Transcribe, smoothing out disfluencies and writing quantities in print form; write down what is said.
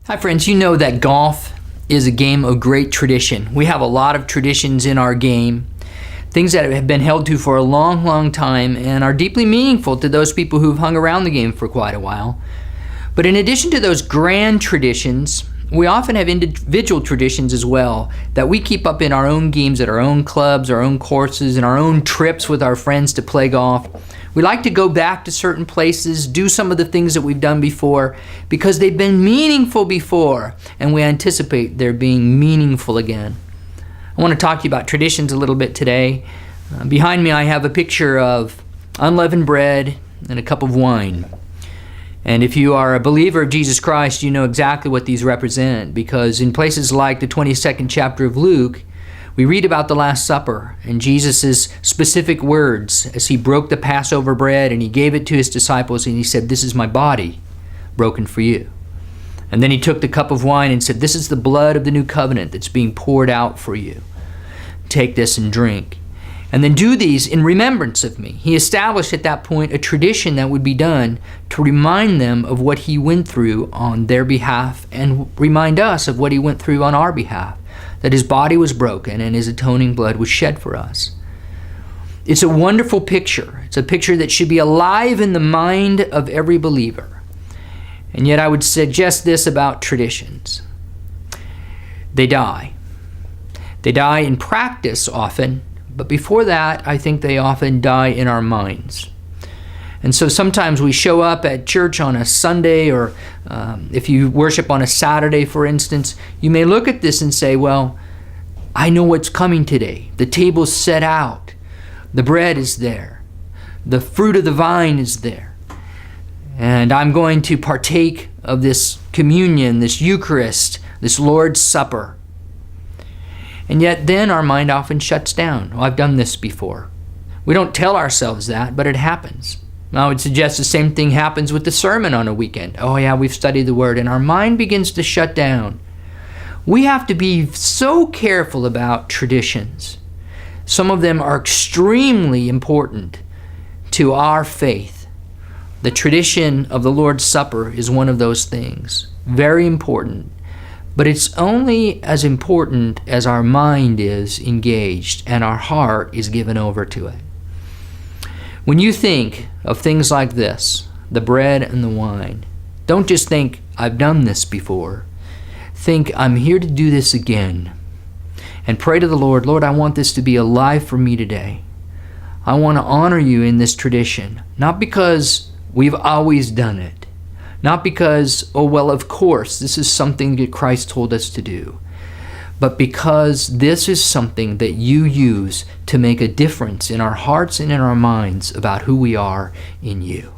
Hi friends, you know that golf is a game of great tradition. We have a lot of traditions in our game, things that have been held to for a long time and are deeply meaningful to those people who've hung around the game for quite a while. But in addition to those grand traditions, we often have individual traditions as well that we keep up in our own games at our own clubs, our own courses, and our own trips with our friends to play golf. We like to go back to certain places, do some of the things that we've done before because they've been meaningful before, and we anticipate they're being meaningful again. I want to talk to you about traditions a little bit today. Behind me I have a picture of unleavened bread and a cup of wine. And if you are a believer of Jesus Christ, you know exactly what these represent, because in places like the 22nd chapter of Luke, we read about the Last Supper and Jesus' specific words as he broke the Passover bread and he gave it to his disciples and he said, "This is my body broken for you." And then he took the cup of wine and said, "This is the blood of the new covenant that's being poured out for you. Take this and drink. And then do these in remembrance of me." He established at that point a tradition that would be done to remind them of what he went through on their behalf and remind us of what he went through on our behalf, that his body was broken and his atoning blood was shed for us. It's a wonderful picture. It's a picture that should be alive in the mind of every believer. And yet I would suggest this about traditions. They die. They die in practice often, but before that, I think they often die in our minds. And so sometimes we show up at church on a Sunday, or if you worship on a Saturday, for instance, you may look at this and say, well, I know what's coming today. The table's set out. The bread is there. The fruit of the vine is there. And I'm going to partake of this communion, this Eucharist, this Lord's Supper. And yet then our mind often shuts down. Oh, I've done this before. We don't tell ourselves that, but it happens. I would suggest the same thing happens with the sermon on a weekend. Oh yeah, we've studied the Word, and our mind begins to shut down. We have to be so careful about traditions. Some of them are extremely important to our faith. The tradition of the Lord's Supper is one of those things. Very important. But it's only as important as our mind is engaged and our heart is given over to it. When you think of things like this, the bread and the wine, don't just think, I've done this before. Think, I'm here to do this again. And pray to the Lord, Lord, I want this to be alive for me today. I want to honor you in this tradition, not because we've always done it, not because, oh, well, of course, this is something that Christ told us to do, but because this is something that you use to make a difference in our hearts and in our minds about who we are in you.